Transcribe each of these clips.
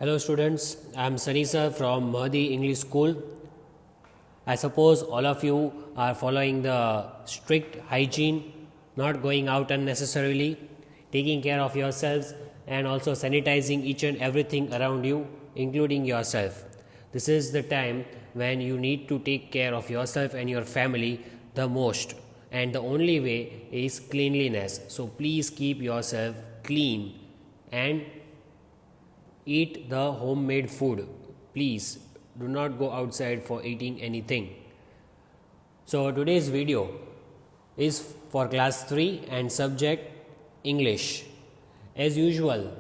Hello students, I am Sunny sir from Mahdi English School. I suppose all of you are following the strict hygiene, not going out unnecessarily, taking care of yourselves and also sanitizing each and everything around you, including yourself. This is the time when you need to take care of yourself and your family the most, and the only way is cleanliness. So please keep yourself clean and eat the homemade food. Please do not go outside for eating anything. So today's video is for class 3 and subject English. As usual,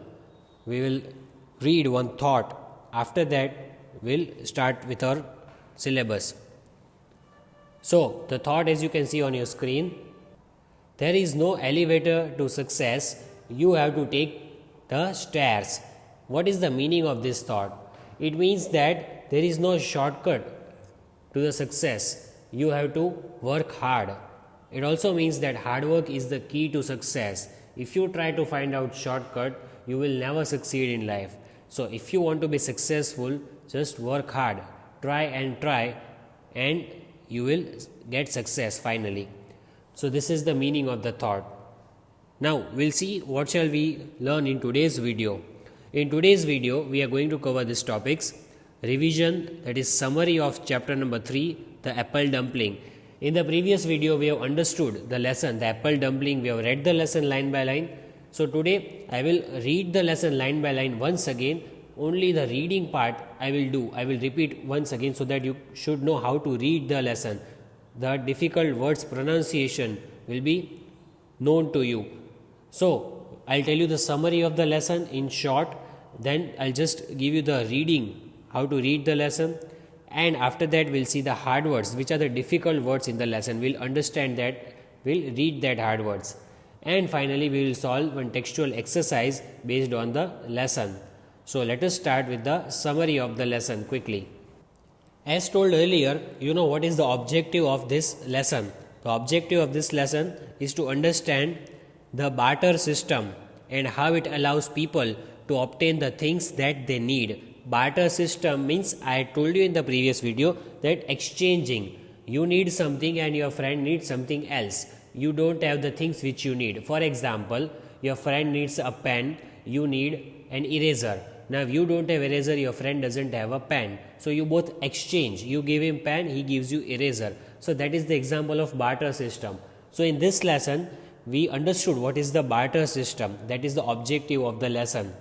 we will read one thought. After that, we'll start with our syllabus. So the thought, as you can see on your screen, there is no elevator to success. You have to take the stairs. What is the meaning of this thought? It means that there is no shortcut to the success. You have to work hard. It also means that hard work is the key to success. If you try to find out shortcut, you will never succeed in life. So if you want to be successful, just work hard. Try, and you will get success finally. So this is the meaning of the thought. Now we'll see what shall we learn in today's video. In today's video, we are going to cover these topics: revision, that is summary of chapter number 3, the apple dumpling. In the previous video, we have understood the lesson, the apple dumpling. We have read the lesson line by line. So today, I will read the lesson line by line once again. Only the reading part I will do. I will repeat once again so that you should know how to read the lesson. The difficult words pronunciation will be known to you. So, I'll tell you the summary of the lesson in short, then I'll just give you the reading, how to read the lesson, and after that we'll see the hard words, which are the difficult words in the lesson. We'll understand that, we'll read that hard words, and finally we will solve one textual exercise based on the lesson. So let us start with the summary of the lesson quickly. As told earlier, you know what is the objective of this lesson. The objective of this lesson is to understand the barter system and how it allows people to obtain the things that they need. Barter system means, I told you in the previous video, that exchanging. You need something and your friend needs something else. You don't have the things which you need. For example, your friend needs a pen, you need an eraser. Now you don't have eraser, your friend doesn't have a pen. So you both exchange. You give him pen, he gives you eraser. So that is the example of barter system. So in this lesson, we understood what is the barter system. That is the objective of the lesson,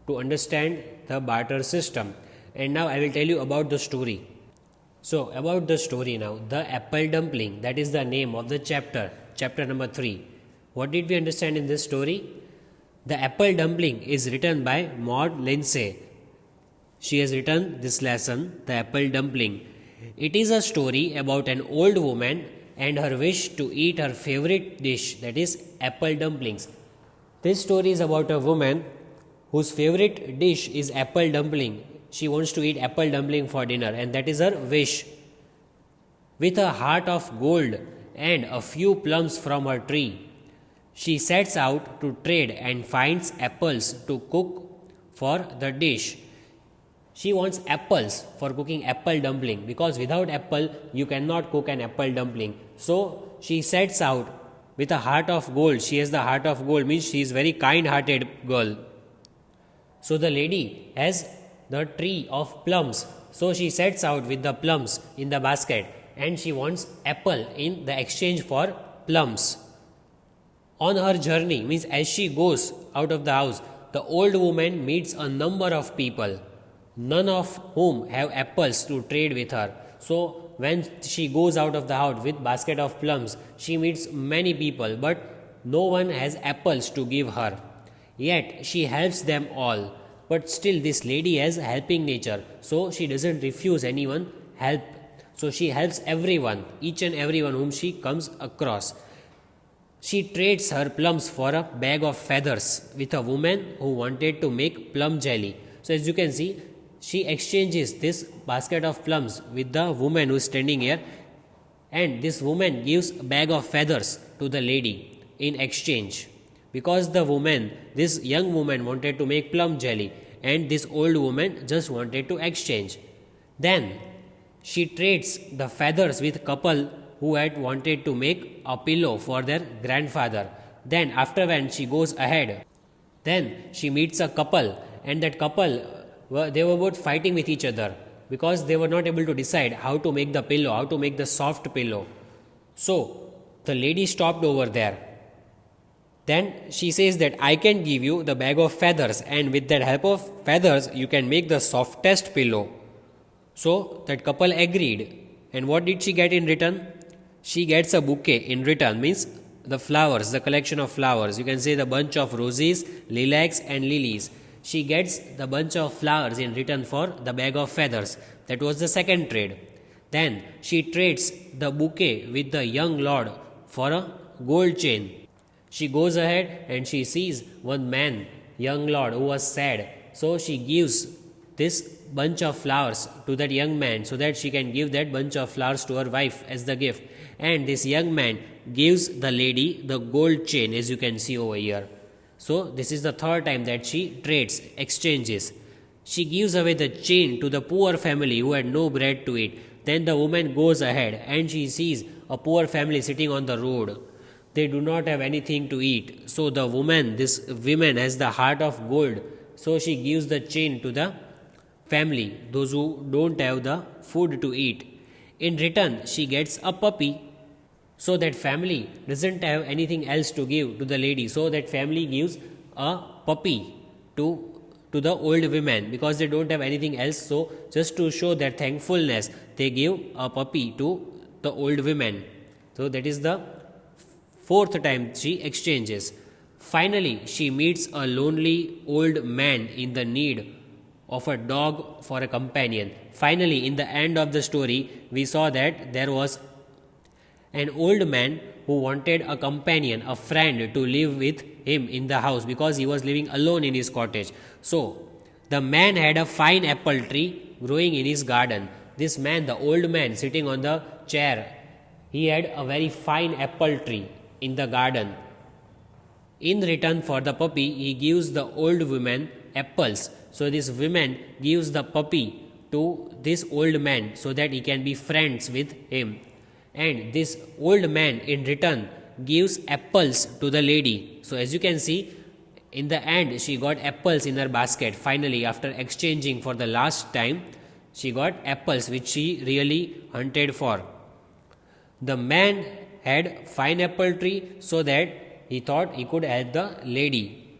to understand the barter system. And now I will tell you about the story. So about the story now, the apple dumpling, that is the name of the chapter, chapter number 3. What did we understand in this story? The apple dumpling is written by Maud Lindsay. She has written this lesson, the apple dumpling. It is a story about an old woman and her wish to eat her favorite dish, that is apple dumplings. This story is about a woman whose favorite dish is apple dumpling. She wants to eat apple dumpling for dinner, and that is her wish. With a heart of gold and a few plums from her tree, she sets out to trade and finds apples to cook for the dish. She wants apples for cooking apple dumpling, because without apple you cannot cook an apple dumpling. So she sets out with a heart of gold. She has the heart of gold, means she is very kind-hearted girl. So the lady has the tree of plums. So she sets out with the plums in the basket, and she wants apple in the exchange for plums. On her journey, means as she goes out of the house, the old woman meets a number of people, none of whom have apples to trade with her. So when she goes out of the house with basket of plums, she meets many people, but no one has apples to give her. Yet she helps them all. But still this lady has helping nature, so she doesn't refuse anyone help. So she helps everyone, each and everyone whom she comes across. She trades her plums for a bag of feathers with a woman who wanted to make plum jelly. So as you can see, she exchanges this basket of plums with the woman who is standing here, and this woman gives a bag of feathers to the lady in exchange. because the woman, this young woman, wanted to make plum jelly, and this old woman just wanted to exchange. Then she trades the feathers with couple who had wanted to make a pillow for their grandfather. Then after when she goes ahead, then she meets a couple, and that couple they were both fighting with each other because they were not able to decide how to make the pillow, how to make the soft pillow. So the lady stopped over there. Then she says that I can give you the bag of feathers, and with that help of feathers you can make the softest pillow. So that couple agreed. And what did she get in return? She gets a bouquet in return, means the flowers, the collection of flowers. You can say the bunch of roses, lilacs and lilies. She gets the bunch of flowers in return for the bag of feathers. That was the second trade. Then she trades the bouquet with the young lord for a gold chain. She goes ahead and she sees one man, young lord, who was sad. So she gives this bunch of flowers to that young man so that she can give that bunch of flowers to her wife as the gift. And this young man gives the lady the gold chain, as you can see over here. So this is the third time that she trades, exchanges. She gives away the chain to the poor family who had no bread to eat. Then the woman goes ahead and she sees a poor family sitting on the road. They do not have anything to eat. So the woman, this woman has the heart of gold. So she gives the chain to the family, those who don't have the food to eat. In return, she gets a puppy. So that family doesn't have anything else to give to the lady. So that family gives a puppy to the old women because they don't have anything else. So just to show their thankfulness, they give a puppy to the old women. So that is the fourth time she exchanges. Finally, she meets a lonely old man in the need of a dog for a companion. Finally, in the end of the story, we saw that there was an old man who wanted a companion, a friend to live with him in the house because he was living alone in his cottage. So, the man had a fine apple tree growing in his garden. This man, the old man sitting on the chair, he had a very fine apple tree in the garden. In return for the puppy, he gives the old woman apples. So, this woman gives the puppy to this old man so that he can be friends with him. And this old man in return gives apples to the lady. So as you can see, in the end she got apples in her basket. Finally, after exchanging for the last time, she got apples which she really hunted for. The man had fine apple tree so that he thought he could help the lady.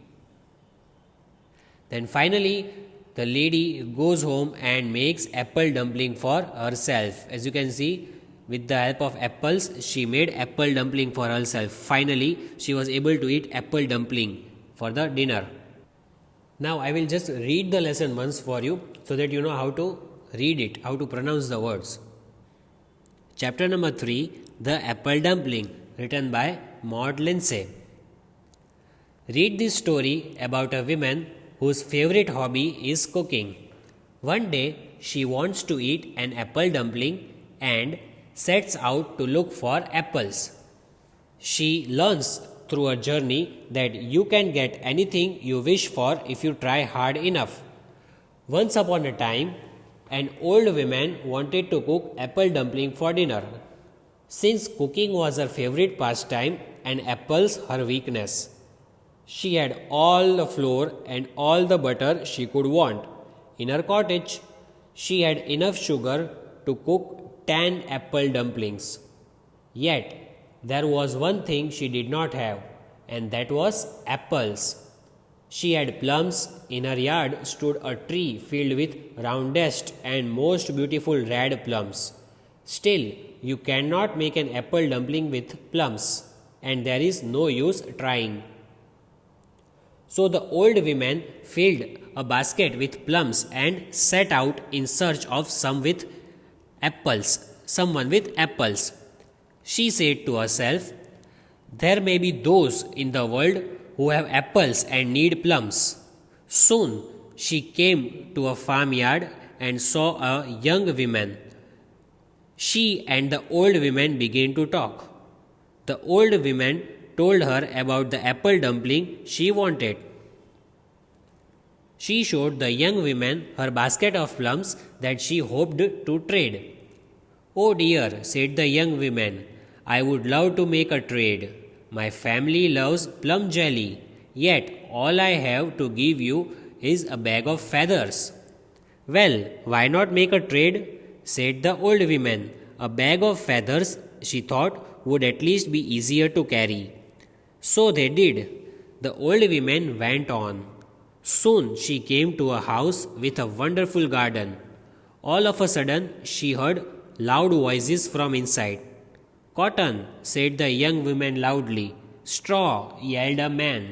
Then finally the lady goes home and makes apple dumpling for herself. As you can see, with the help of apples, she made apple dumpling for herself. Finally, she was able to eat apple dumpling for the dinner. Now, I will just read the lesson once for you so that you know how to read it, how to pronounce the words. Chapter number 3, The Apple Dumpling, written by Maud Lindsay. Read this story about a woman whose favorite hobby is cooking. One day, she wants to eat an apple dumpling and sets out to look for apples. She learns through a journey that you can get anything you wish for if you try hard enough. Once upon a time, an old woman wanted to cook apple dumpling for dinner. Since cooking was her favorite pastime and apples her weakness, she had all the flour and all the butter she could want. In her cottage, she had enough sugar to cook 10 apple dumplings. Yet, there was one thing she did not have, and that was apples. She had plums. In her yard stood a tree filled with roundest and most beautiful red plums. Still, you cannot make an apple dumpling with plums, and there is no use trying. So the old woman filled a basket with plums and set out in search of someone with apples. She said to herself, "There may be those in the world who have apples and need plums." Soon she came to a farmyard and saw a young woman. She and the old woman began to talk. The old woman told her about the apple dumpling she wanted. She showed the young woman her basket of plums that she hoped to trade. "Oh dear," said the young woman, "I would love to make a trade. My family loves plum jelly, yet all I have to give you is a bag of feathers." "Well, why not make a trade?" said the old woman. A bag of feathers, she thought, would at least be easier to carry. So they did. The old woman went on. Soon she came to a house with a wonderful garden. All of a sudden she heard loud voices from inside. "Cotton," said the young woman loudly. "Straw," yelled a man.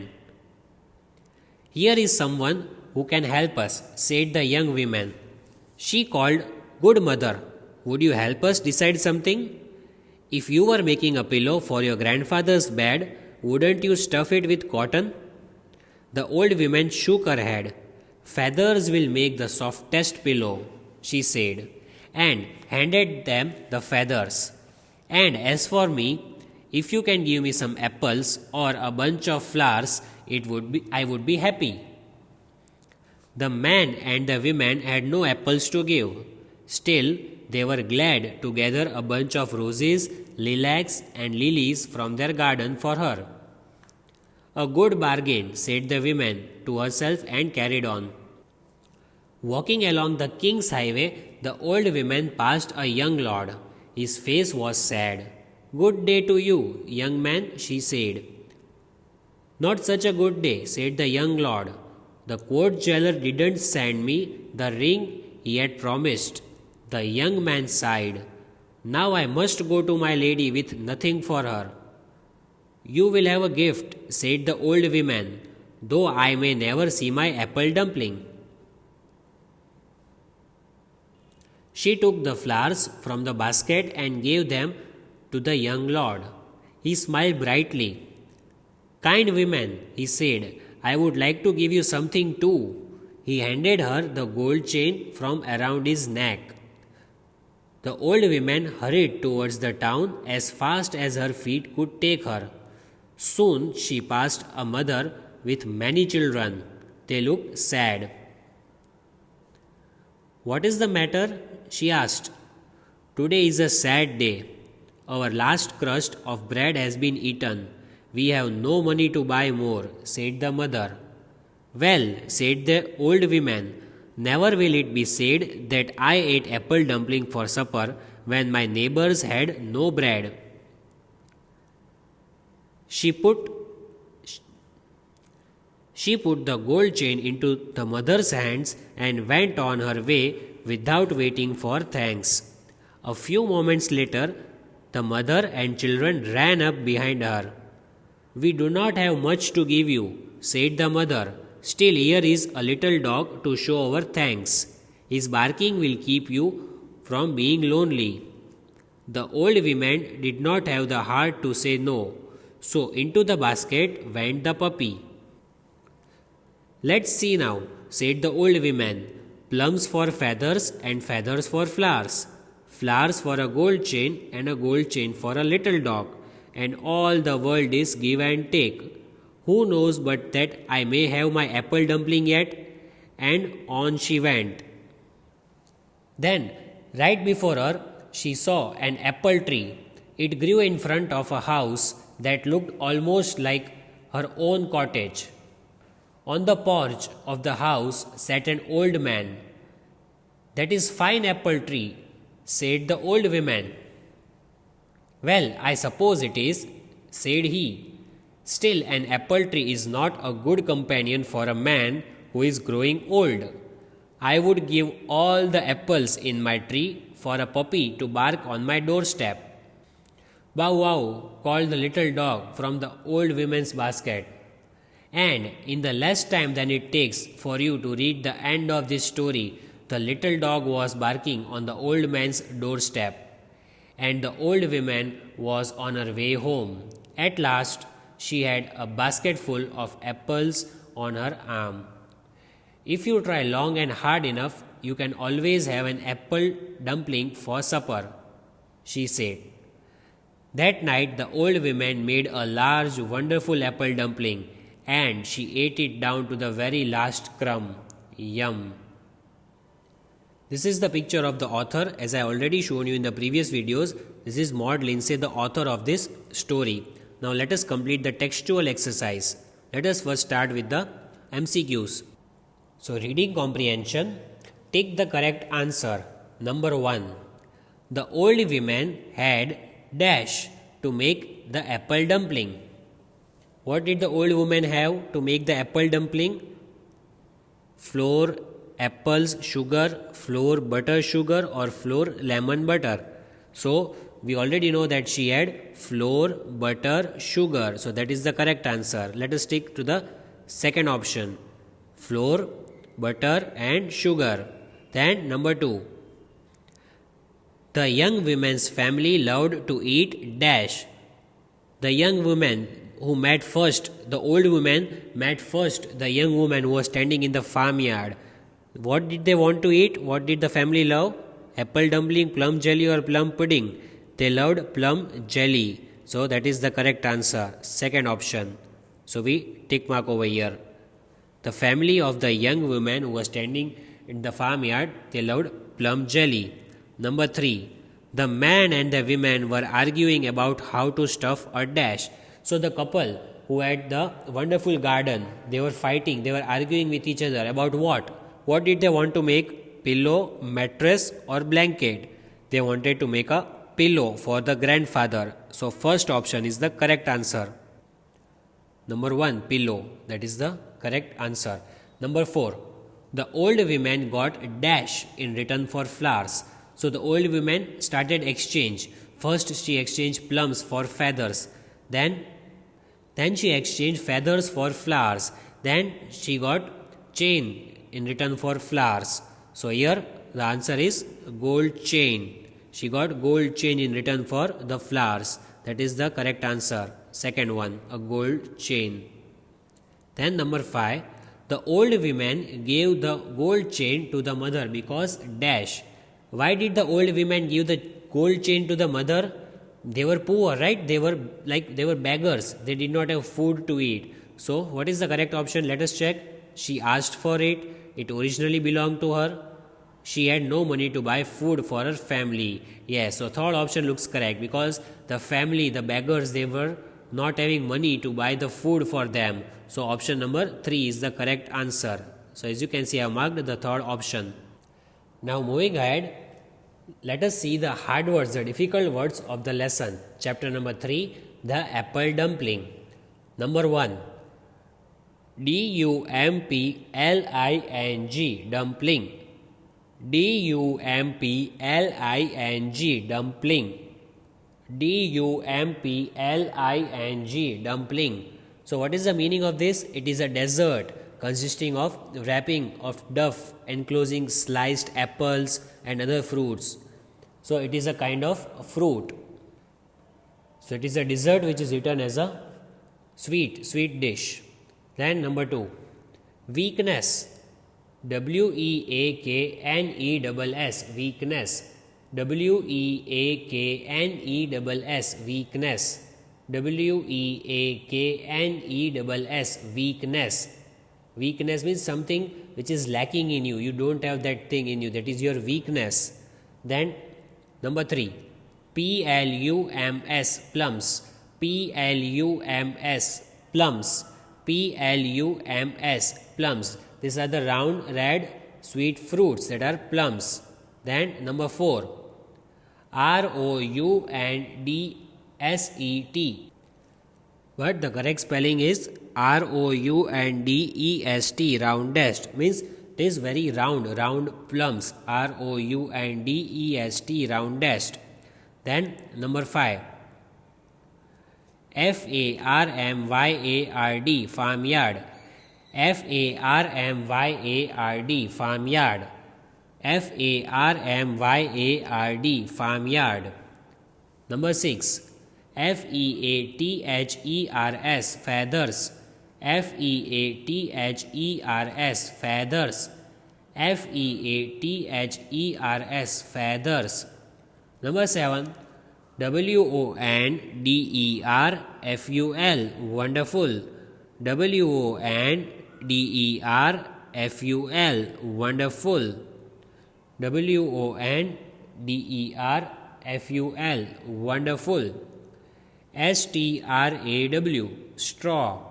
"Here is someone who can help us," said the young woman. She called, "Good mother, would you help us decide something? If you were making a pillow for your grandfather's bed, wouldn't you stuff it with cotton?" The old woman shook her head. "Feathers will make the softest pillow," she said, and handed them the feathers. "And as for me, if you can give me some apples or a bunch of flowers, I would be happy." The man and the woman had no apples to give. Still, they were glad to gather a bunch of roses, lilacs, and lilies from their garden for her. "A good bargain," said the woman to herself and carried on. Walking along the King's Highway, the old woman passed a young lord. His face was sad. "Good day to you, young man," she said. "Not such a good day," said the young lord. "The court jailer didn't send me the ring he had promised." The young man sighed. "Now I must go to my lady with nothing for her." "You will have a gift," said the old woman, "though I may never see my apple dumpling." She took the flowers from the basket and gave them to the young lord. He smiled brightly. "Kind woman," he said, "I would like to give you something too." He handed her the gold chain from around his neck. The old woman hurried towards the town as fast as her feet could take her. Soon she passed a mother with many children. They looked sad. "What is the matter?" she asked. "Today is a sad day. Our last crust of bread has been eaten. We have no money to buy more," said the mother. "Well," said the old woman, "never will it be said that I ate apple dumpling for supper when my neighbors had no bread." She put the gold chain into the mother's hands and went on her way without waiting for thanks. A few moments later, the mother and children ran up behind her. "We do not have much to give you," said the mother. "Still, here is a little dog to show our thanks. His barking will keep you from being lonely." The old woman did not have the heart to say no, so into the basket went the puppy. "Let's see now," said the old woman. "Plums for feathers and feathers for flowers. Flowers for a gold chain and a gold chain for a little dog. And all the world is give and take. Who knows but that I may have my apple dumpling yet?" And on she went. Then, right before her, she saw an apple tree. It grew in front of a house that looked almost like her own cottage. On the porch of the house sat an old man. "That is fine apple tree," said the old woman. "Well, I suppose it is," said he. "Still, an apple tree is not a good companion for a man who is growing old. I would give all the apples in my tree for a puppy to bark on my doorstep." "Bow wow," called the little dog from the old woman's basket. And in the less time than it takes for you to read the end of this story, the little dog was barking on the old man's doorstep, and the old woman was on her way home. At last, she had a basket full of apples on her arm. "If you try long and hard enough, you can always have an apple dumpling for supper," she said. That night, the old woman made a large, wonderful apple dumpling, and she ate it down to the very last crumb. Yum. This is the picture of the author, as I already shown you in the previous videos. This is Maud Lindsay, the author of this story. Now let us complete the textual exercise. Let us first start with the MCQs. So reading comprehension, take the correct answer. Number 1. The old woman had dash to make the apple dumpling. What did the old woman have to make the apple dumpling? Flour, apples, sugar, flour, butter, sugar, or flour, lemon, butter. So we already know that she had flour, butter, sugar. So that is the correct answer. Let us stick to the second option. Flour, butter and sugar. Then number 2. The young woman's family loved to eat dash. The young woman who met first, the old woman met first the young woman who was standing in the farmyard. What did they want to eat? What did the family love? Apple dumpling, plum jelly or plum pudding? They loved plum jelly. So that is the correct answer. Second option. So we tick mark over here. The family of the young woman who was standing in the farmyard, they loved plum jelly. Number 3. The man and the woman were arguing about how to stuff a dash. So the couple who had the wonderful garden, they were fighting, they were arguing with each other about what? What did they want to make? Pillow, mattress or blanket? They wanted to make a pillow for the grandfather. So first option is the correct answer. Number 1, pillow. That is the correct answer. Number 4. The old woman got dash in return for flowers. So the old woman started exchange. First she exchanged plums for feathers. Then she exchanged feathers for flowers. Then she got chain in return for flowers. So here the answer is gold chain. She got gold chain in return for the flowers. That is the correct answer. Second one, a gold chain. Then number 5, the old woman gave the gold chain to the mother because dash. Why did the old woman give the gold chain to the mother? They were poor, right? They were beggars. They did not have food to eat. So what is the correct option? Let us check. She asked for it. It originally belonged to her. She had no money to buy food for her family. Yes, so third option looks correct because the family, the beggars, they were not having money to buy the food for them. So option number 3 is the correct answer. So as you can see, I have marked the third option. Now moving ahead, let us see the hard words, the difficult words of the lesson. Chapter number 3, the apple dumpling. Number 1, D-U-M-P-L-I-N-G, dumpling. D-U-M-P-L-I-N-G, dumpling. D-U-M-P-L-I-N-G, dumpling. So what is the meaning of this? It is a dessert consisting of wrapping of duff enclosing sliced apples and other fruits. So it is a kind of fruit. So it is a dessert which is eaten as a sweet dish. Then number 2, weakness. W-E-A-K-N-E-S-S, weakness. W-E-A-K-N-E-S-S, weakness. W-E-A-K-N-E-S-S, weakness. Weakness means something which is lacking in you. You don't have that thing in you. That is your weakness. Then number 3, P-L-U-M-S, plums. P-L-U-M-S, plums. P-L-U-M-S, plums. These are the round, red, sweet fruits that are plums. Then number 4, R-O-U-N-D-S-E-T. But the correct spelling is R-O-U-N-D-E-S-T, roundest. Means it is very round plums. R-O-U-N-D-E-S-T, roundest. Then number 5, F-A-R-M-Y-A-R-D, farmyard. F-A-R-M-Y-A-R-D, farmyard. F-A-R-M-Y-A-R-D, farmyard. Number 6, F-E-A-T-H-E-R-S, feathers. F-E-A-T-H-E-R-S, feathers. F-E-A-T-H-E-R-S, feathers. Number 7, W-O-N-D-E-R-F-U-L, wonderful. W-O-N-D-E-R F-U-L, wonderful. W-O-N-D-E-R-F-U-L, wonderful. S-T-R-A-W, straw.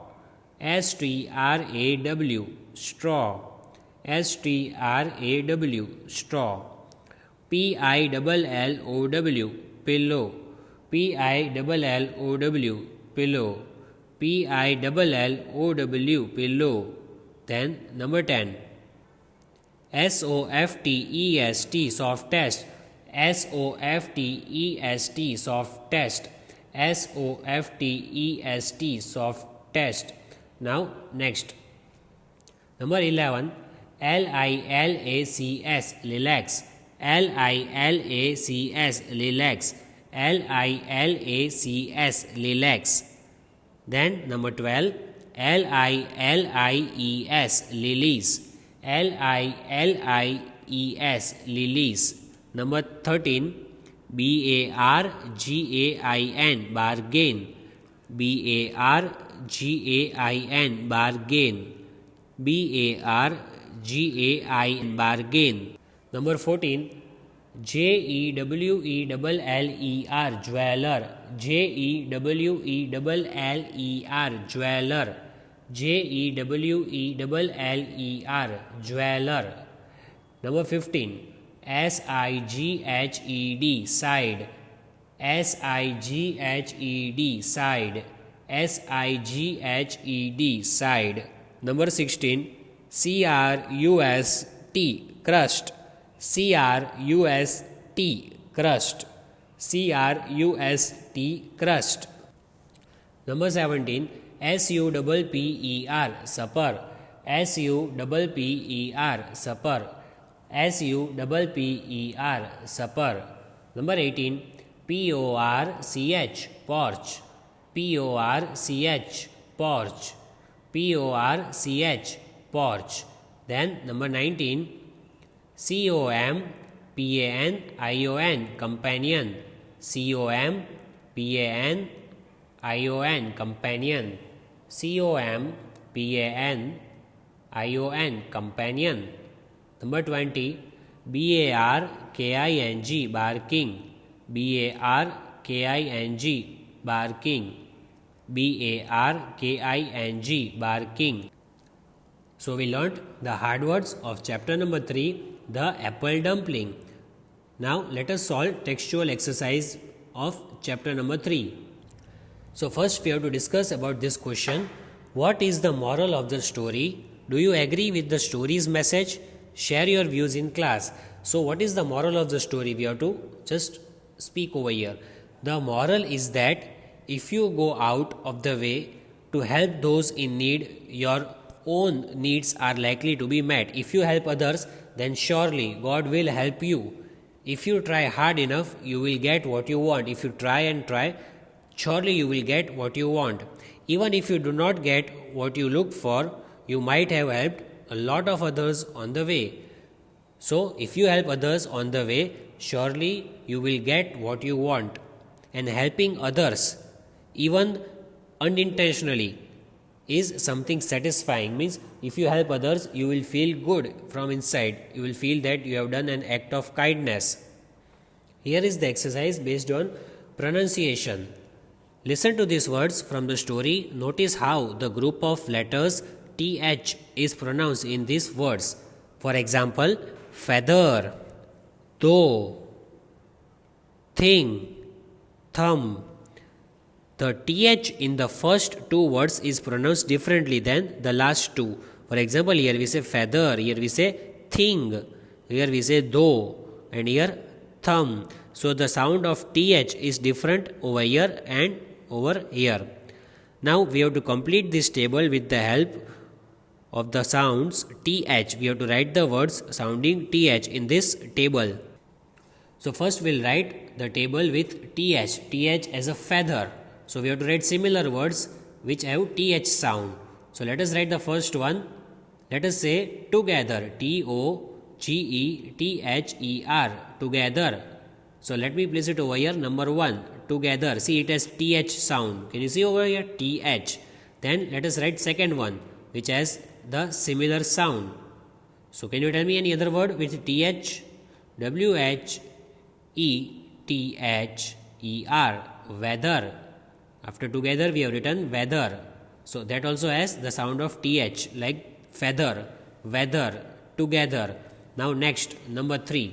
S-T-R-A-W, straw. S-T-R-A-W, straw. P-I-L-L-O-W, pillow. P-I-L-L-O-W, pillow. P-I-L-L-O-W, pillow. Then number 10. S-O-F-T-E-S-T, softest. S-O-F-T-E-S-T, softest. S-O-F-T-E-S-T, softest. Now next. Number 11. L-I-L-A-C-S, lilacs. L-I-L-A-C-S, lilacs. L-I-L-A-C-S, lilacs. Then number 12. L-I-L-I-E-S, lilies. L-I-L-I-E-S, lilies. Number 13. B-A-R-G-A-I-N, bargain. B-A-R-G-A-I-N, bargain. B-A-R-G-A-I-N, bargain. Number 14. J-E-W-E-L-L-E-R, jeweler. J-E-W-E-L-L-E-R, jeweler. J-E-W-E-L-L-E-R, jeweler. Number 15. S-I-G-H-E-D, side. S-I-G-H-E-D, side. S-I-G-H-E-D, side. Number 16. C-R-U-S-T, crust. C-R-U-S-T, crust. C-R-U-S-T, crust. Number 17. S-U-P-P-E-R, supper. S-U-P-P-E-R, supper. S-U-P-P-E-R, supper. Number 18. P-O-R-C-H, porch. P-O-R-C-H, porch. P-O-R-C-H, porch. Then number 19. C-O-M-P-A-N-I-O-N, companion. C-O-M-P-A-N-I-O-N, companion. C-O-M-P-A-N-I-O-N, companion. Number 20. B-A-R-K-I-N-G, barking. B-A-R-K-I-N-G, barking. B-A-R-K-I-N-G, barking. So we learnt the hard words of chapter number 3, the apple dumpling. Now let us solve textual exercise of chapter number 3. So first we have to discuss about this question. What is the moral of the story? Do you agree with the story's message? Share your views in class. So what is the moral of the story? We have to just speak over here. The moral is that if you go out of the way to help those in need, your own needs are likely to be met. If you help others, then surely God will help you. If you try hard enough, you will get what you want. If you try and try, surely you will get what you want. Even if you do not get what you looked for, you might have helped a lot of others on the way. So, if you help others on the way, surely you will get what you want. And helping others, even unintentionally, is something satisfying. Means if you help others, you will feel good from inside. You will feel that you have done an act of kindness. Here is the exercise based on pronunciation. Listen to these words from the story. Notice how the group of letters TH is pronounced in these words. For example, feather, though, thing, thumb. The TH in the first two words is pronounced differently than the last two. For example, here we say feather, here we say thing, here we say though, and here thumb. So the sound of TH is different over here and over here. Now we have to complete this table with the help of the sounds TH. We have to write the words sounding TH in this table. So first we'll write the table with TH. TH as a feather. So we have to write similar words which have TH sound. So let us write the first one. Let us say together. T-O-G-E-T-H-E-R. Together. So let me place it over here. Number 1. Together. See, it has TH sound. Can you see over here? TH. Then let us write second one which has the similar sound. So can you tell me any other word with th? WHETHER, weather. After together we have written weather. So that also has the sound of th, like feather, weather, together. Now next, number 3.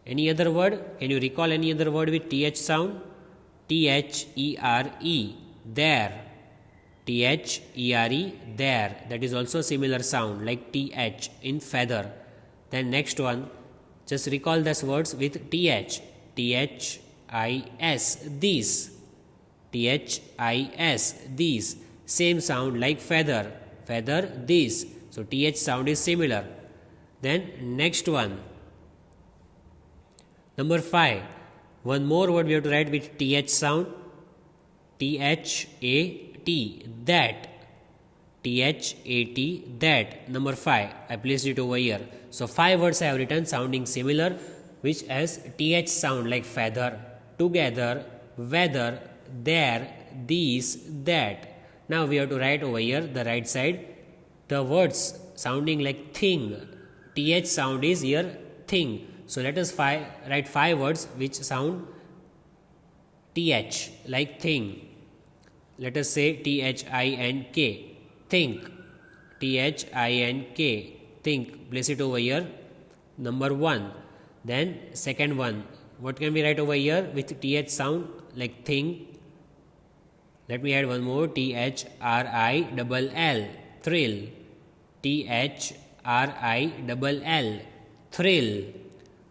Any other word? Can you recall any other word with th sound? THERE, there. THERE, there. That is also similar sound like th in feather. Then next one, just recall these words with th. THIS, these. THIS, these. Same sound like feather. Feather, these. So th sound is similar. Then next one. Number 5. One more word we have to write with th sound. THAT, that. THAT, that. Number 5. I placed it over here. So 5 words I have written sounding similar, which has th sound like feather, together, weather, there, these, that. Now we have to write over here the right side the words sounding like thing. Th sound is here thing. So let us write 5 words which sound th like thing. Let us say THINK, think. THINK, think. Place it over here. Number 1. Then second one. What can we write over here with th sound like thing? Let me add one more. THRILL, thrill. THRILL, thrill.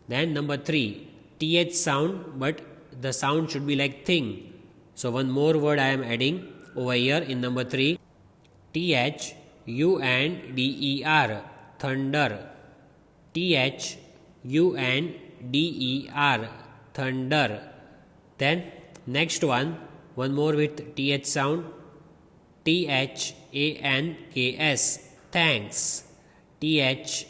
Then number 3. th sound, but the sound should be like thing. So one more word I am adding over here in number 3. THUNDER, thunder. THUNDER, thunder. Then next one more with th sound. THANKS, thanks. THANKS,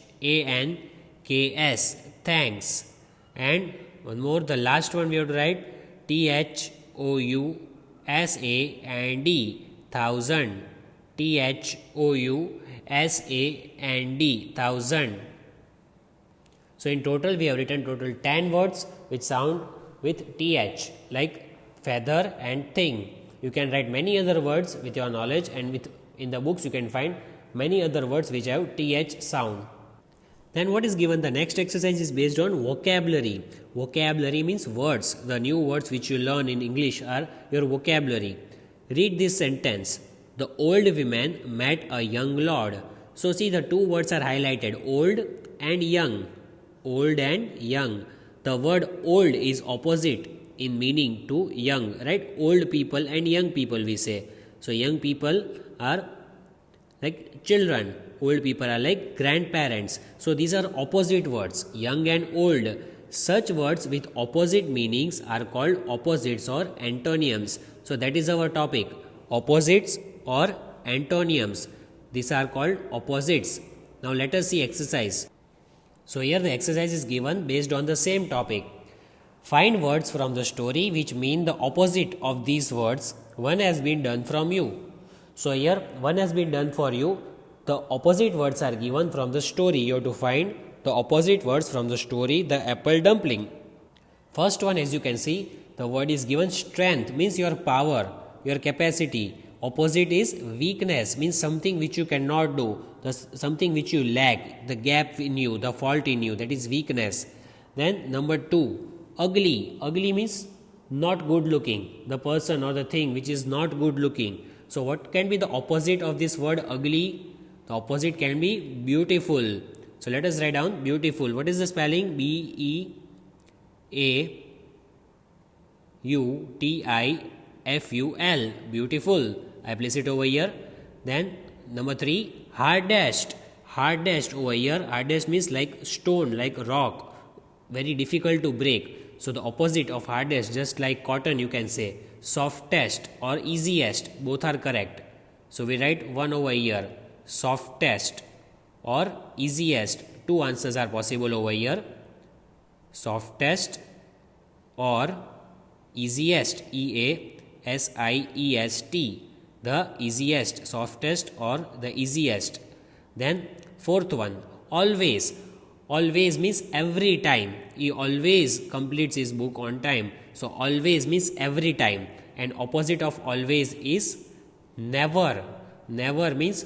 thanks. And one more, the last one we have to write THOUSAND, thousand. THOUSAND, thousand. So in total we have written total 10 words which sound with th like feather and thing. You can write many other words with your knowledge, and in the books you can find many other words which have th sound. Then what is given? The next exercise is based on vocabulary. Vocabulary means words. The new words which you learn in English are your vocabulary. Read this sentence. The old woman met a young lord. So see, the 2 words are highlighted, old and young. Old and young. The word old is opposite in meaning to young, right? Old people and young people we say. So young people are like children. Old people are like grandparents. So these are opposite words, young and old. Such words with opposite meanings are called opposites or antonyms. So that is our topic, opposites or antonyms. These are called opposites. Now let us see exercise. So here the exercise is given based on the same topic. Find words from the story which mean the opposite of these words. One has been done from you. So here one has been done for you. The opposite words are given from the story. You have to find the opposite words from the story, the apple dumpling. First one, as you can see, the word is given strength, means your power, your capacity. Opposite is weakness, means something which you cannot do, something which you lack, the gap in you, the fault in you, that is weakness. Then number 2, ugly. Ugly means not good looking, the person or the thing which is not good looking. So what can be the opposite of this word ugly? The opposite can be beautiful. So let us write down beautiful. What is the spelling? BEAUTIFUL, beautiful. I place it over here. Then number 3, hardest. Hardest over here. Hardest means like stone, like rock, very difficult to break. So the opposite of hardest, just like cotton you can say, softest or easiest, both are correct. So we write one over here, softest or easiest. 2 answers are possible over here, softest or easiest, EASIEST, the easiest, softest or the easiest. Then 4th one, always. Always means every time. He always completes his book on time. So always means every time. And opposite of always is never. Never means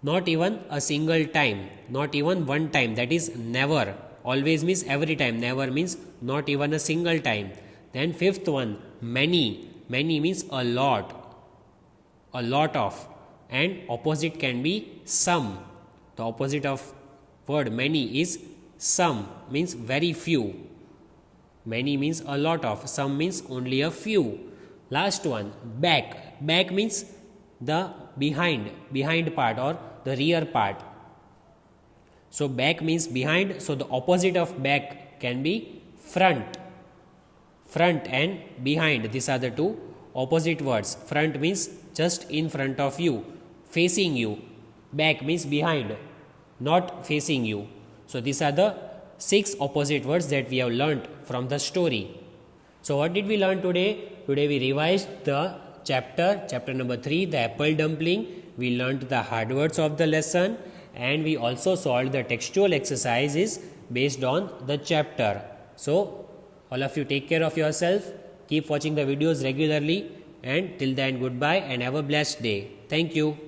not even a single time, not even one time, that is never. Always means every time, never means not even a single time. Then fifth one, many. Many means a lot of, and opposite can be some. The opposite of word many is some, means very few. Many means a lot of, some means only a few. Last one, back. Back means the behind part or the rear part. So back means behind, so the opposite of back can be front. Front and behind, these are the two opposite words. Front means just in front of you, facing you. Back means behind, not facing you. So these are the 6 opposite words that we have learnt from the story. So what did we learn today? Today we revised the chapter number 3, the apple dumpling. We learnt the hard words of the lesson, and we also solved the textual exercises based on the chapter. So all of you take care of yourself, keep watching the videos regularly, and till then goodbye and have a blessed day. Thank you.